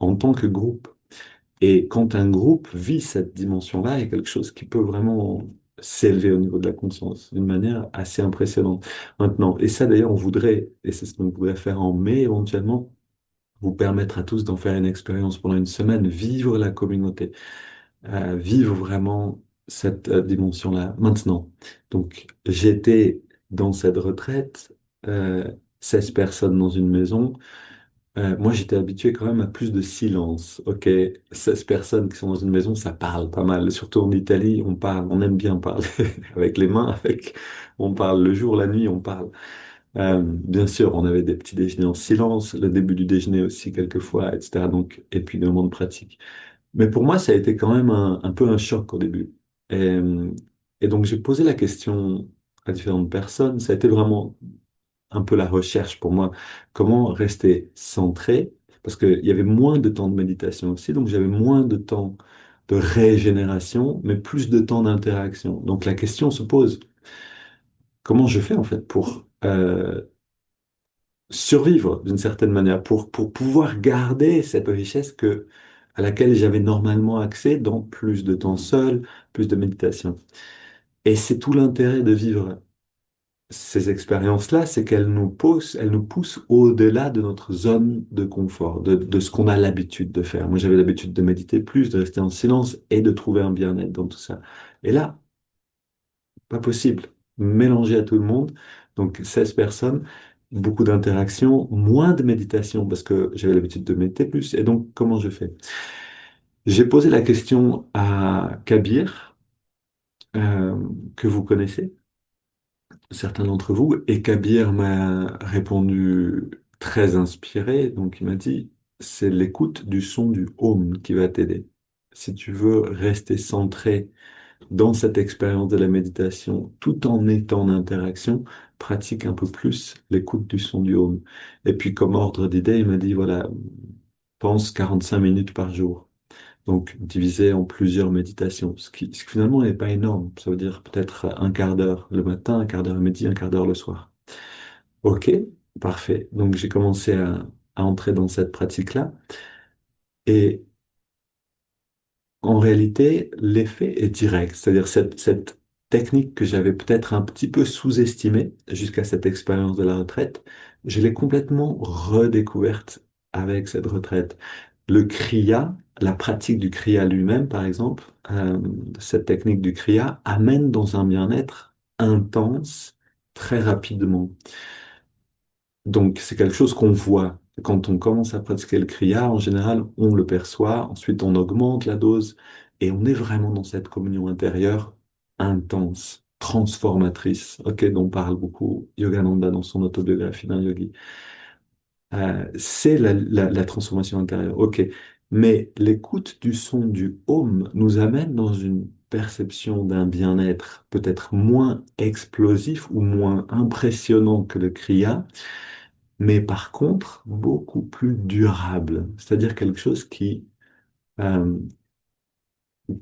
en tant que groupe. Et quand un groupe vit cette dimension-là, il y a quelque chose qui peut vraiment s'élever au niveau de la conscience d'une manière assez impressionnante. Maintenant, et ça d'ailleurs, on voudrait, et c'est ce qu'on voudrait faire en mai éventuellement, vous permettre à tous d'en faire une expérience pendant une semaine, vivre la communauté, vivre vraiment cette dimension-là maintenant. Donc, j'étais dans cette retraite, 16 personnes dans une maison. Moi, j'étais habitué quand même à plus de silence. Ok, 16 personnes qui sont dans une maison, ça parle pas mal. Surtout en Italie, on parle, on aime bien parler avec les mains, on parle le jour, la nuit, on parle. Bien sûr, on avait des petits déjeuners en silence, le début du déjeuner aussi quelquefois, etc. Donc, et puis des moments de pratique. Mais pour moi, ça a été quand même un peu un choc au début. Et, et donc, j'ai posé la question à différentes personnes. Ça a été vraiment un peu la recherche pour moi. Comment rester centré? Parce qu'il y avait moins de temps de méditation aussi, donc j'avais moins de temps de régénération, mais plus de temps d'interaction. Donc la question se pose, comment je fais en fait pour survivre d'une certaine manière, pour pouvoir garder cette richesse à laquelle j'avais normalement accès dans plus de temps seul, plus de méditation. Et c'est tout l'intérêt de vivre ces expériences-là, c'est elles nous poussent au-delà de notre zone de confort, de ce qu'on a l'habitude de faire. Moi, j'avais l'habitude de méditer plus, de rester en silence et de trouver un bien-être dans tout ça. Et là, pas possible. Mélanger à tout le monde, donc 16 personnes, beaucoup d'interactions, moins de méditation parce que j'avais l'habitude de méditer plus. Et donc, comment je fais? J'ai posé la question à Kabir, euh, que vous connaissez, certains d'entre vous, et Kabir m'a répondu très inspiré, donc il m'a dit, c'est l'écoute du son du home qui va t'aider. Si tu veux rester centré dans cette expérience de la méditation, tout en étant en interaction, pratique un peu plus l'écoute du son du home. Et puis comme ordre d'idée, il m'a dit, voilà, pense 45 minutes par jour. Donc, divisé en plusieurs méditations, ce qui finalement n'est pas énorme. Ça veut dire peut-être un quart d'heure le matin, un quart d'heure le midi, un quart d'heure le soir. Ok, parfait. Donc, j'ai commencé à entrer dans cette pratique-là. Et en réalité, l'effet est direct. C'est-à-dire cette technique que j'avais peut-être un petit peu sous-estimée jusqu'à cette expérience de la retraite, je l'ai complètement redécouverte avec cette retraite. Le kriya, la pratique du Kriya lui-même, par exemple, cette technique du Kriya amène dans un bien-être intense très rapidement. Donc, c'est quelque chose qu'on voit. Quand on commence à pratiquer le Kriya, en général, on le perçoit, ensuite on augmente la dose et on est vraiment dans cette communion intérieure intense, transformatrice, ok, dont parle beaucoup Yogananda dans son autobiographie d'un yogi. C'est la transformation intérieure, ok. Mais l'écoute du son du Om nous amène dans une perception d'un bien-être peut-être moins explosif ou moins impressionnant que le Kriya, mais par contre beaucoup plus durable, c'est-à-dire quelque chose euh,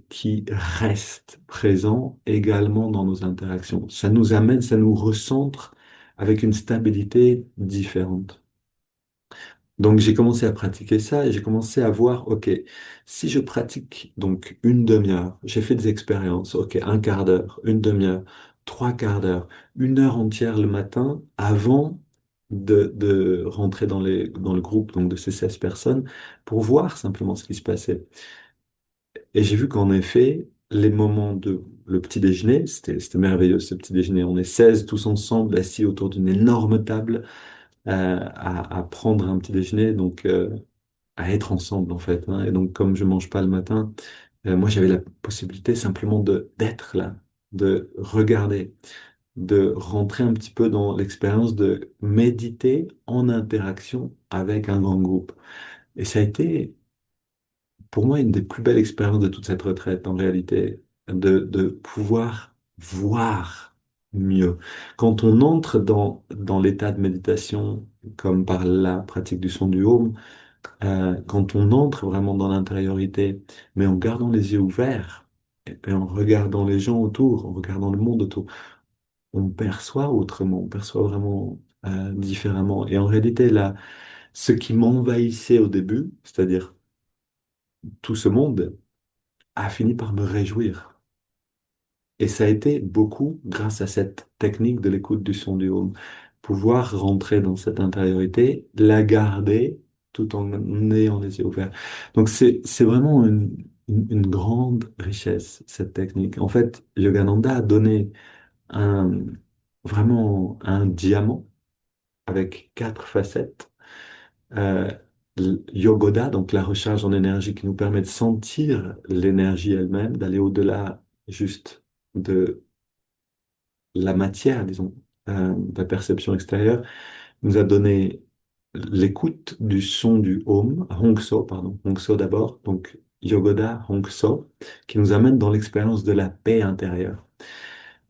qui reste présent également dans nos interactions. Ça nous amène, ça nous recentre avec une stabilité différente. Donc j'ai commencé à pratiquer ça et j'ai commencé à voir, ok, si je pratique donc une demi-heure, j'ai fait des expériences, ok, un quart d'heure, une demi-heure, trois quarts d'heure, une heure entière le matin avant de rentrer dans le groupe donc de ces 16 personnes pour voir simplement ce qui se passait. Et j'ai vu qu'en effet, les moments de le petit déjeuner, c'était merveilleux ce petit déjeuner. On est 16 tous ensemble assis autour d'une énorme table à prendre un petit déjeuner, donc à être ensemble en fait, hein. Et donc comme je mange pas le matin, moi j'avais la possibilité simplement de d'être là, de regarder, de rentrer un petit peu dans l'expérience de méditer en interaction avec un grand groupe. Et ça a été pour moi une des plus belles expériences de toute cette retraite en réalité, de pouvoir voir mieux. Quand on entre dans l'état de méditation, comme par la pratique du son du Om, quand on entre vraiment dans l'intériorité, mais en gardant les yeux ouverts, et en regardant les gens autour, en regardant le monde autour, on perçoit autrement, on perçoit vraiment différemment. Et en réalité, là, ce qui m'envahissait au début, c'est-à-dire tout ce monde, a fini par me réjouir. Et ça a été beaucoup grâce à cette technique de l'écoute du son du home. Pouvoir rentrer dans cette intériorité, la garder tout en ayant les yeux ouverts. Donc c'est vraiment une grande richesse, cette technique. En fait, Yogananda a donné un, vraiment un diamant avec quatre facettes. Euh, Yogoda, donc la recharge en énergie qui nous permet de sentir l'énergie elle-même, d'aller au-delà juste de la matière, disons, de la perception extérieure, nous a donné l'écoute du son du Om, Hongso, pardon, Hongso d'abord, donc Yogoda, Hongso, qui nous amène dans l'expérience de la paix intérieure.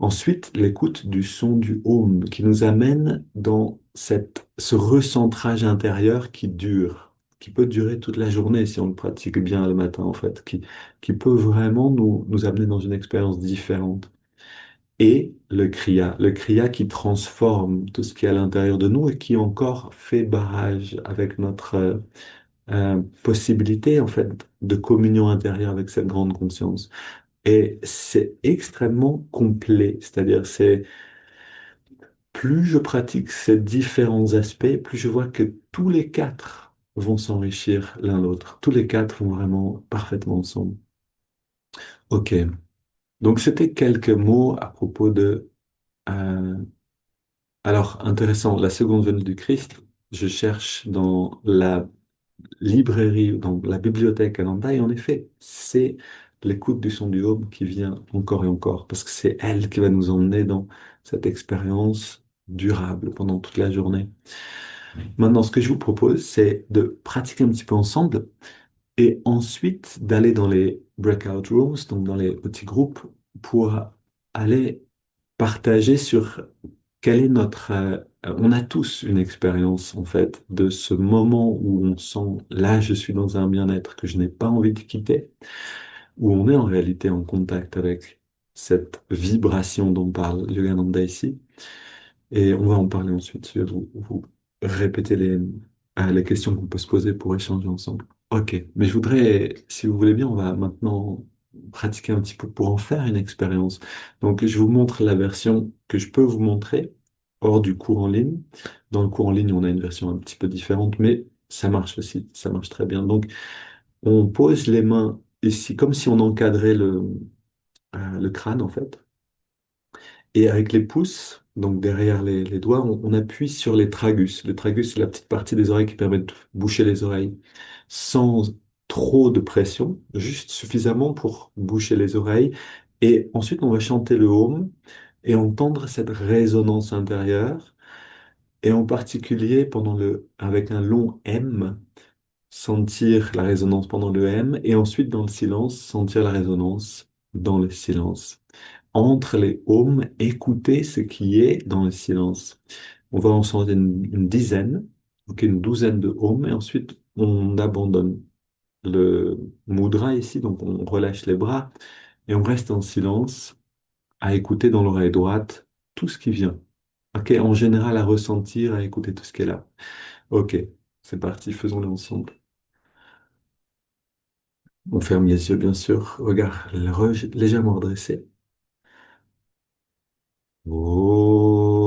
Ensuite, l'écoute du son du Om, qui nous amène dans ce recentrage intérieur qui dure, qui peut durer toute la journée si on le pratique bien le matin, en fait, qui peut vraiment nous amener dans une expérience différente. Et le kriya qui transforme tout ce qui est à l'intérieur de nous et qui encore fait barrage avec notre possibilité en fait de communion intérieure avec cette grande conscience. Et c'est extrêmement complet, c'est-à-dire c'est plus je pratique ces différents aspects, plus je vois que tous les quatre vont s'enrichir l'un l'autre. Tous les quatre vont vraiment parfaitement ensemble. Ok, donc c'était quelques mots à propos de euh, alors, intéressant, la seconde venue du Christ, je cherche dans la librairie, dans la bibliothèque Ananda, et en effet, c'est l'écoute du son du Homme qui vient encore et encore, parce que c'est elle qui va nous emmener dans cette expérience durable pendant toute la journée. Maintenant, ce que je vous propose, c'est de pratiquer un petit peu ensemble, et ensuite d'aller dans les breakout rooms, donc dans les petits groupes, pour aller partager sur quel est on a tous une expérience, en fait, de ce moment où on sent, là, je suis dans un bien-être que je n'ai pas envie de quitter, où on est en réalité en contact avec cette vibration dont parle Yogananda ici. Et on va en parler ensuite. Je vais vous répéter les questions qu'on peut se poser pour échanger ensemble. Ok, mais je voudrais, si vous voulez bien, on va maintenant pratiquer un petit peu pour en faire une expérience. Donc, je vous montre la version que je peux vous montrer hors du cours en ligne. Dans le cours en ligne, on a une version un petit peu différente, mais ça marche aussi, ça marche très bien. Donc, On pose les mains ici, comme si on encadrait le crâne, en fait. Et avec les pouces, donc derrière les doigts, on appuie sur les tragus. Le tragus, c'est la petite partie des oreilles qui permet de boucher les oreilles sans trop de pression, juste suffisamment pour boucher les oreilles. Et ensuite, on va chanter le home et entendre cette résonance intérieure. Et en particulier, avec un long M, sentir la résonance pendant le M. Et ensuite, dans le silence, sentir la résonance dans le silence. Entre les ohms, écoutez ce qui est dans le silence. On va en chanter une dizaine, donc une douzaine de ohms, et ensuite on abandonne le mudra ici, donc on relâche les bras et on reste en silence à écouter dans l'oreille droite tout ce qui vient. Ok, en général à ressentir, à écouter tout ce qui est là. Ok, c'est parti, faisons-le ensemble. On ferme les yeux, bien sûr. Regard légèrement redressé. Oh.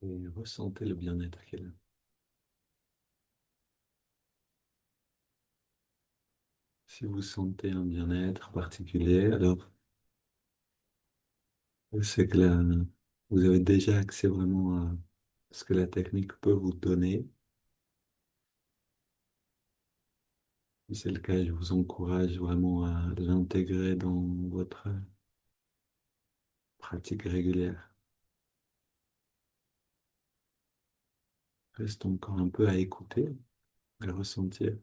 et ressentez le bien-être qu'il a. Si vous sentez un bien-être particulier, alors c'est que là, vous avez déjà accès vraiment à ce que la technique peut vous donner. Si c'est le cas, je vous encourage vraiment à l'intégrer dans votre pratique régulière. Reste encore un peu à écouter, à ressentir.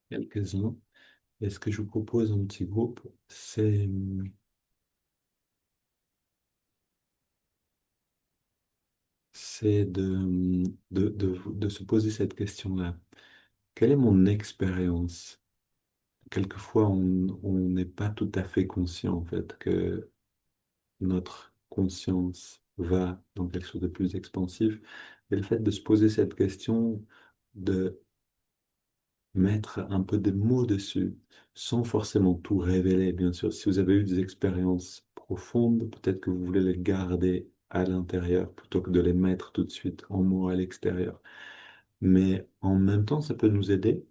Quelques-uns. Et ce que je vous propose en petit groupe, c'est de se poser cette question-là. Quelle est mon expérience? Quelquefois, on n'est pas tout à fait conscient, en fait, que notre conscience va dans quelque chose de plus expansif. Et le fait de se poser cette question, de mettre un peu des mots dessus, sans forcément tout révéler, bien sûr. Si vous avez eu des expériences profondes, peut-être que vous voulez les garder à l'intérieur plutôt que de les mettre tout de suite en mots à l'extérieur. Mais en même temps, ça peut nous aider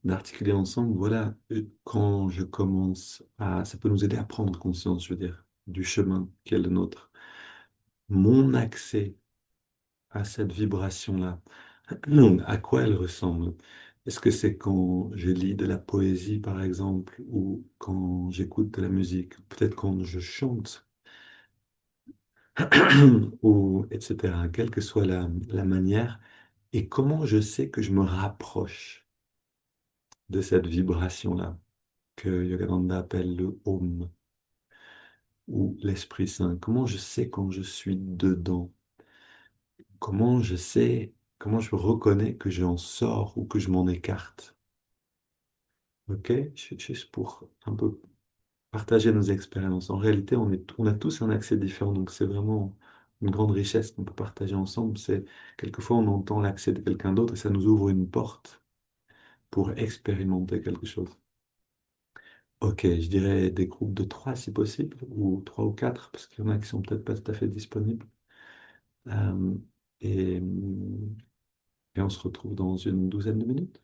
d'articuler ensemble, voilà, quand je commence à, ça peut nous aider à prendre conscience, je veux dire, du chemin qui est le nôtre. Mon accès à cette vibration-là, à quoi elle ressemble? Est-ce que c'est quand je lis de la poésie, par exemple, ou quand j'écoute de la musique, peut-être quand je chante, ou etc., quelle que soit la manière, et comment je sais que je me rapproche de cette vibration-là, que Yogananda appelle le Om, ou l'Esprit Saint. Comment je sais quand je suis dedans? Comment je sais, comment je reconnais que j'en sors ou que je m'en écarte? Ok? Juste pour un peu partager nos expériences. En réalité, on a tous un accès différent, donc c'est vraiment une grande richesse qu'on peut partager ensemble. C'est quelquefois on entend l'accès de quelqu'un d'autre et ça nous ouvre une porte pour expérimenter quelque chose. Ok, je dirais des groupes de trois si possible, ou trois ou quatre, parce qu'il y en a qui sont peut-être pas tout à fait disponibles. Euh, et, et on se retrouve dans une douzaine de minutes.